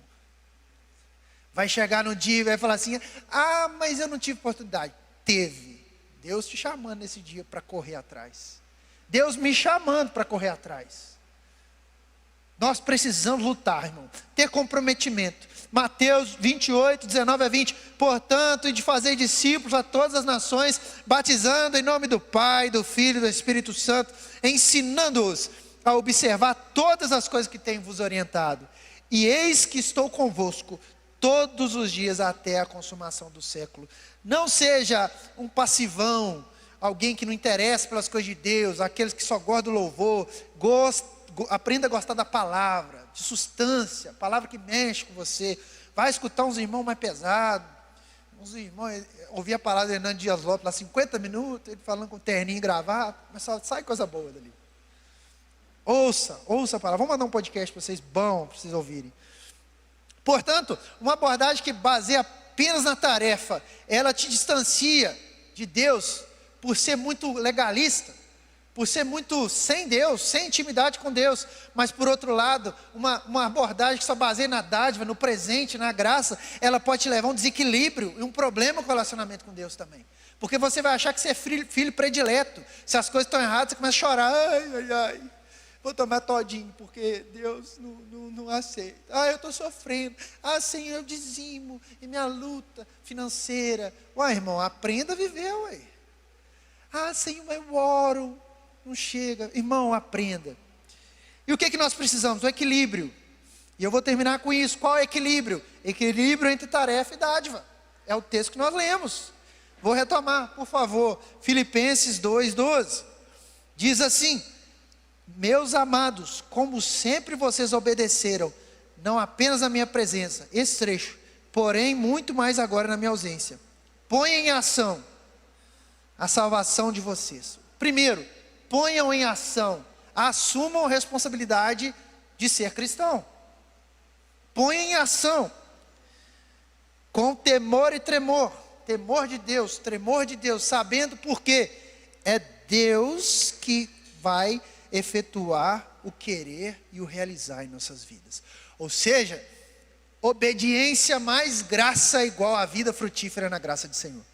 Vai chegar no dia e vai falar assim, mas eu não tive oportunidade. Teve. Deus te chamando nesse dia para correr atrás. Deus me chamando para correr atrás. Nós precisamos lutar, irmão. Ter comprometimento. Mateus 28, 19 a 20. Portanto, e de fazer discípulos a todas as nações, batizando em nome do Pai, do Filho e do Espírito Santo, ensinando-os a observar todas as coisas que tenho vos orientado. E eis que estou convosco todos os dias até a consumação do século. Não seja um passivão, alguém que não interessa pelas coisas de Deus, aqueles que só gostam do louvor, aprenda a gostar da palavra, de substância, palavra que mexe com você. Vai escutar uns irmãos mais pesados, uns irmãos, ouvi a palavra de Hernando Dias Lopes lá 50 minutos, ele falando com terninho e gravata, mas só sai coisa boa dali. Ouça a palavra. Vamos mandar um podcast para vocês, bom, para vocês ouvirem. Portanto, uma abordagem que baseia apenas na tarefa, ela te distancia de Deus por ser muito legalista, por ser muito sem Deus, sem intimidade com Deus. Mas por outro lado, uma abordagem que só baseia na dádiva, no presente, na graça, ela pode te levar a um desequilíbrio e um problema com o relacionamento com Deus também. Porque você vai achar que você é filho predileto. Se as coisas estão erradas, você começa a chorar. Ai, vou tomar todinho, porque Deus não aceita. Eu estou sofrendo. Senhor, eu dizimo, e minha luta financeira. Irmão, aprenda a viver, Senhor, eu oro. Não chega. Irmão, aprenda. E o que nós precisamos? O equilíbrio. E eu vou terminar com isso. Qual é o equilíbrio? Equilíbrio entre tarefa e dádiva. É o texto que nós lemos. Vou retomar, por favor. Filipenses 2:12. Diz assim: meus amados, como sempre vocês obedeceram, não apenas na minha presença, esse trecho, porém muito mais agora na minha ausência. Ponham em ação a salvação de vocês. Primeiro, ponham em ação, assumam a responsabilidade de ser cristão. ponha em ação, com temor e tremor, temor de Deus, tremor de Deus, sabendo porque é Deus que vai efetuar o querer e o realizar em nossas vidas. Ou seja, obediência mais graça igual a vida frutífera na graça do Senhor.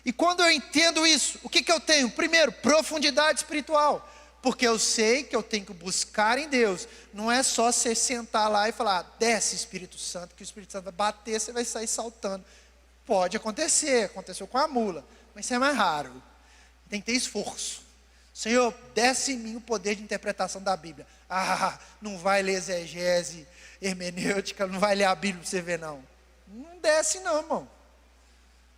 E quando eu entendo isso, o que eu tenho? Primeiro, profundidade espiritual. Porque eu sei que eu tenho que buscar em Deus. Não é só você sentar lá e falar, desce Espírito Santo, que o Espírito Santo vai bater, você vai sair saltando. Pode acontecer, aconteceu com a mula, mas isso é mais raro. Tem que ter esforço. Senhor, desce em mim o poder de interpretação da Bíblia. Não vai ler exegese, hermenêutica, não vai ler a Bíblia para você ver não. Não desce não, irmão.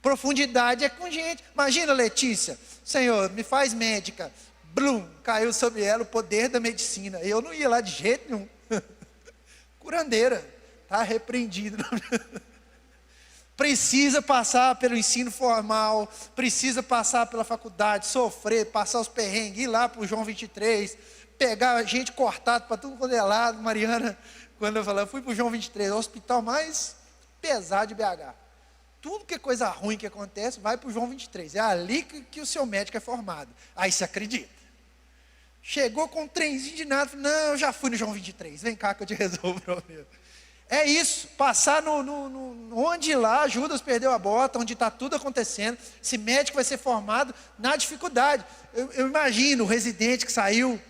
Profundidade é com gente. Imagina, Letícia, Senhor, me faz médica. Blum, caiu sobre ela o poder da medicina. Eu não ia lá de jeito nenhum. Curandeira, está repreendido. Precisa passar pelo ensino formal, precisa passar pela faculdade, sofrer, passar os perrengues, ir lá para o João 23, pegar gente cortada para tudo quanto é lado. Mariana, quando eu falei, eu fui para o João 23, o hospital mais pesado de BH. Tudo que é coisa ruim que acontece, vai para o João 23. É ali que o seu médico é formado. Aí você acredita. Chegou com um trenzinho de nada, não, eu já fui no João 23, vem cá que eu te resolvo o problema. É isso, passar onde lá Judas perdeu a bota, onde está tudo acontecendo. Esse médico vai ser formado na dificuldade. Eu imagino o residente que saiu,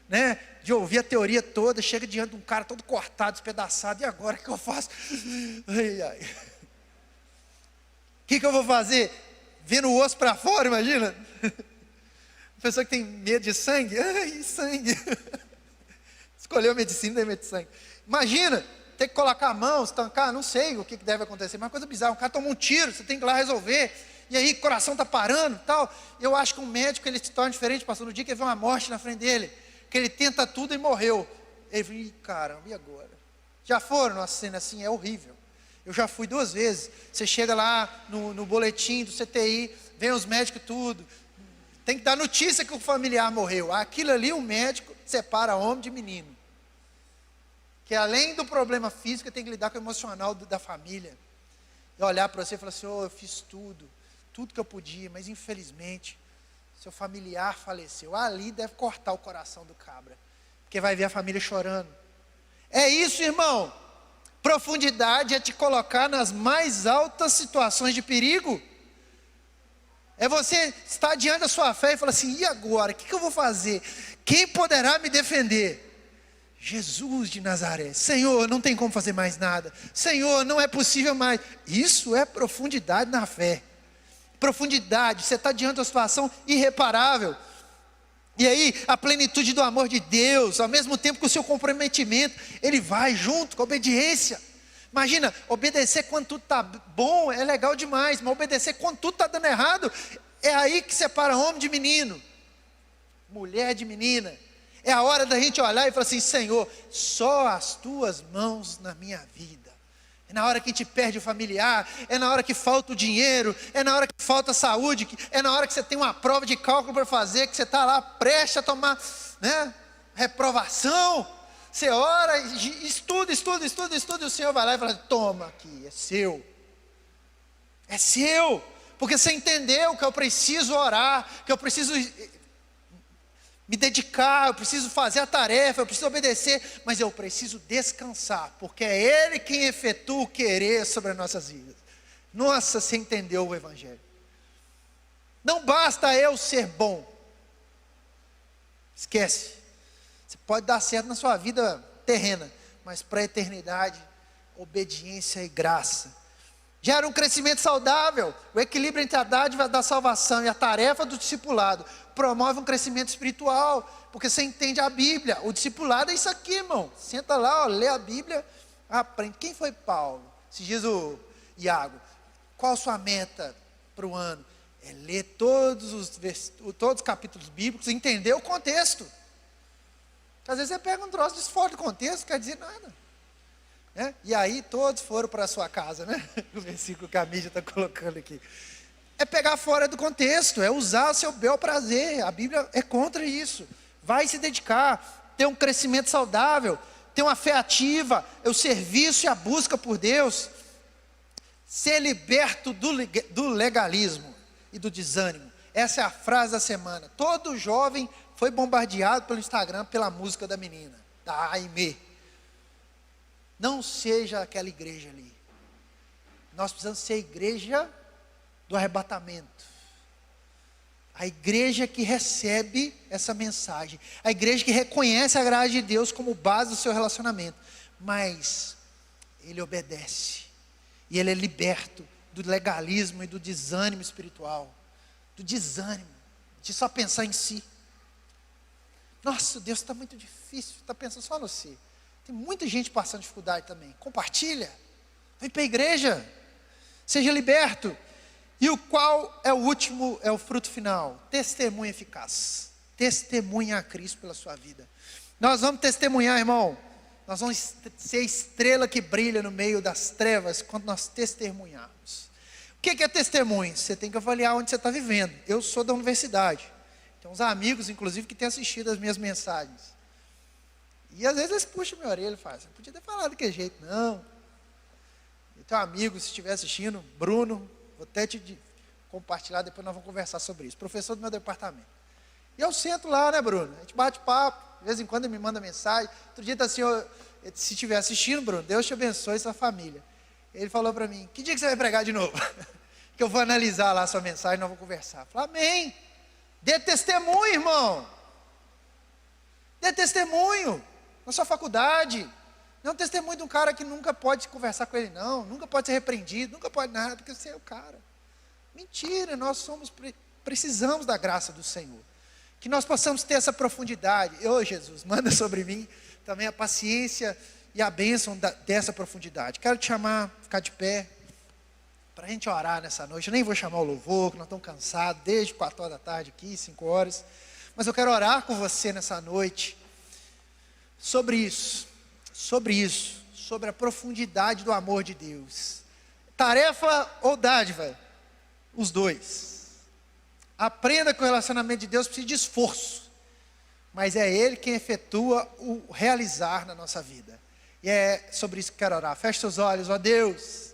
né, de ouvir a teoria toda, chega diante de um cara todo cortado, despedaçado, e agora o que eu faço? Ai, ai. O que eu vou fazer? Vendo o osso para fora, imagina? A pessoa que tem medo de sangue, ai, sangue. Escolheu a medicina, tem medo de sangue. Imagina, ter que colocar a mão, estancar, não sei o que deve acontecer, mas é uma coisa bizarra, um cara tomou um tiro, você tem que ir lá resolver, e aí o coração está parando e tal. Eu acho que um médico, ele se torna diferente, pastor, no dia que ele vê uma morte na frente dele, que ele tenta tudo e morreu. Ele fala, ih, caramba, e agora? Já foram numa cena assim, é horrível. Eu já fui 2 vezes, você chega lá no boletim do CTI, vem os médicos tudo, tem que dar notícia que o familiar morreu. Aquilo ali, o médico separa homem de menino. Que além do problema físico, tem que lidar com o emocional da família. E olhar para você e falar assim, eu fiz tudo que eu podia, mas infelizmente, seu familiar faleceu. Ali deve cortar o coração do cabra, porque vai ver a família chorando. É isso, irmão. Profundidade é te colocar nas mais altas situações de perigo. É você estar diante da sua fé e falar assim, e agora? O que eu vou fazer? Quem poderá me defender? Jesus de Nazaré. Senhor, não tem como fazer mais nada. Senhor, não é possível mais. Isso é profundidade na fé. Profundidade, você está diante de uma situação irreparável. E aí, a plenitude do amor de Deus, ao mesmo tempo que o seu comprometimento, ele vai junto com a obediência. Imagina, obedecer quando tudo está bom é legal demais, mas obedecer quando tudo está dando errado, é aí que separa homem de menino, mulher de menina. É a hora da gente olhar e falar assim, Senhor, só as tuas mãos na minha vida. É na hora que a gente perde o familiar, é na hora que falta o dinheiro, é na hora que falta a saúde, é na hora que você tem uma prova de cálculo para fazer, que você está lá prestes a tomar, né, reprovação. Você ora, estuda, e o Senhor vai lá e fala, toma aqui, é seu. É seu, porque você entendeu que eu preciso orar, que eu preciso me dedicar, eu preciso fazer a tarefa, eu preciso obedecer, mas eu preciso descansar, porque é Ele quem efetua o querer sobre as nossas vidas. Nossa, você entendeu o Evangelho. Não basta eu ser bom. Esquece. Você pode dar certo na sua vida terrena, mas para a eternidade, obediência e graça. Gera um crescimento saudável. O equilíbrio entre a dádiva da salvação e a tarefa do discipulado promove um crescimento espiritual, porque você entende a Bíblia. O discipulado é isso aqui, irmão. Senta lá, ó, lê a Bíblia, aprende. Quem foi Paulo? Se diz o Iago. Qual a sua meta para o ano? É ler todos os capítulos bíblicos e entender o contexto. Às vezes você pega um troço de fora do contexto, não quer dizer nada. Né? E aí todos foram para a sua casa, né? O versículo que a mídia está colocando aqui. É pegar fora do contexto, é usar o seu bel prazer. A Bíblia é contra isso. Vai se dedicar, ter um crescimento saudável. ter uma fé ativa, é o serviço e a busca por Deus. Ser liberto do legalismo e do desânimo. Essa é a frase da semana. Todo jovem foi bombardeado pelo Instagram pela música da menina, da Aimee. Não seja aquela igreja ali. Nós precisamos ser a igreja do arrebatamento. A igreja que recebe essa mensagem. A igreja que reconhece a graça de Deus como base do seu relacionamento. Mas ele obedece. E ele é liberto do legalismo e do desânimo espiritual. Do desânimo, de só pensar em si. Nossa, Deus, está muito difícil, está pensando só no si. Tem muita gente passando dificuldade também. Compartilha, vem para a igreja, seja liberto. E o qual é o último, é o fruto final? Testemunha eficaz. Testemunha a Cristo pela sua vida. Nós vamos testemunhar, irmão. Nós vamos ser a estrela que brilha no meio das trevas quando nós testemunharmos. O que é testemunho? Você tem que avaliar onde você está vivendo. Eu sou da universidade. Tem uns amigos, inclusive, que têm assistido as minhas mensagens. E às vezes eles puxam minha orelha e falam, você podia ter falado daquele jeito. Não. Eu tenho um amigo, se estiver assistindo, Bruno, vou até te compartilhar, depois nós vamos conversar sobre isso. Professor do meu departamento. E eu sento lá, né, Bruno? A gente bate papo, de vez em quando ele me manda mensagem. Outro dia está assim, se estiver assistindo, Bruno, Deus te abençoe e sua família. Ele falou para mim, que dia que você vai pregar de novo? Que eu vou analisar lá a sua mensagem e nós vamos conversar. Eu falei, amém. Dê testemunho, irmão. Dê testemunho na sua faculdade. Não é um testemunho de um cara que nunca pode conversar com ele, não. Nunca pode ser repreendido, nunca pode nada, porque você é o cara. Mentira, nós precisamos da graça do Senhor. Que nós possamos ter essa profundidade. Ô Jesus, manda sobre mim também a paciência e a bênção dessa profundidade. Quero te chamar, ficar de pé, para a gente orar nessa noite. Eu nem vou chamar o louvor, que nós estamos cansados, desde 4 horas da tarde aqui, 5 horas. Mas eu quero orar com você nessa noite, sobre isso, sobre a profundidade do amor de Deus. Tarefa ou dádiva? Os dois. Aprenda que o relacionamento de Deus precisa de esforço, mas é Ele quem efetua o realizar na nossa vida. E é sobre isso que quero orar. Feche seus olhos, ó Deus.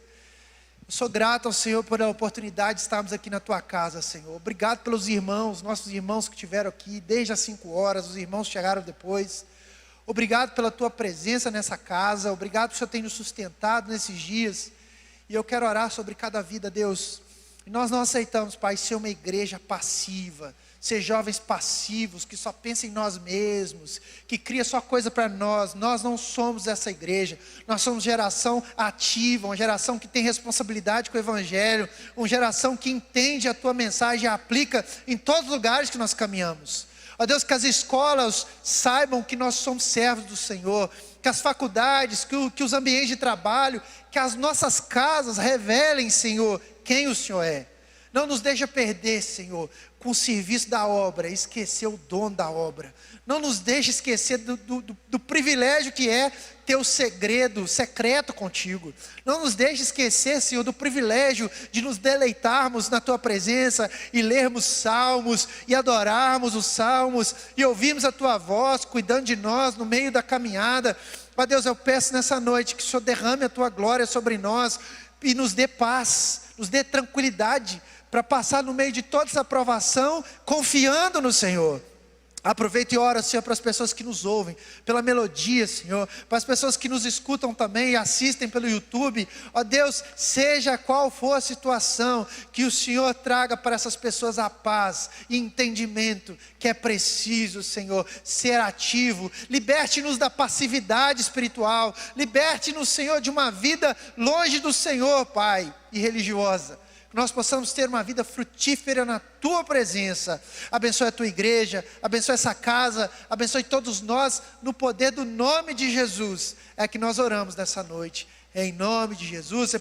Eu sou grato ao Senhor por a oportunidade de estarmos aqui na Tua casa, Senhor. Obrigado pelos irmãos, nossos irmãos que estiveram aqui desde as 5 horas, os irmãos que chegaram depois. Obrigado pela Tua presença nessa casa. Obrigado por o Senhor ter nos sustentado nesses dias. E eu quero orar sobre cada vida, Deus. E nós não aceitamos, Pai, ser uma igreja passiva, ser jovens passivos, que só pensam em nós mesmos, que cria só coisa para nós. Nós não somos essa igreja. Nós somos geração ativa, uma geração que tem responsabilidade com o Evangelho, uma geração que entende a Tua mensagem e a aplica em todos os lugares que nós caminhamos. Ó Deus, que as escolas saibam que nós somos servos do Senhor, que as faculdades, que os ambientes de trabalho, que as nossas casas revelem, Senhor, quem o Senhor é. Não nos deixa perder, Senhor, com o serviço da obra, esquecer o dono da obra. Não nos deixe esquecer do privilégio que é ter o segredo secreto contigo. Não nos deixe esquecer, Senhor, do privilégio de nos deleitarmos na Tua presença e lermos salmos e adorarmos os salmos e ouvirmos a Tua voz cuidando de nós no meio da caminhada. Ó Deus, eu peço nessa noite que o Senhor derrame a Tua glória sobre nós e nos dê paz, nos dê tranquilidade para passar no meio de toda essa provação, confiando no Senhor. Aproveita e ora, Senhor, para as pessoas que nos ouvem, pela melodia, Senhor, para as pessoas que nos escutam também e assistem pelo YouTube. Ó Deus, seja qual for a situação, que o Senhor traga para essas pessoas a paz e entendimento que é preciso, Senhor, ser ativo. Liberte-nos da passividade espiritual, liberte-nos, Senhor, de uma vida longe do Senhor, Pai, e religiosa. Nós possamos ter uma vida frutífera na Tua presença. Abençoe a Tua igreja, abençoe essa casa, abençoe todos nós, no poder do nome de Jesus. É que nós oramos nessa noite, em nome de Jesus.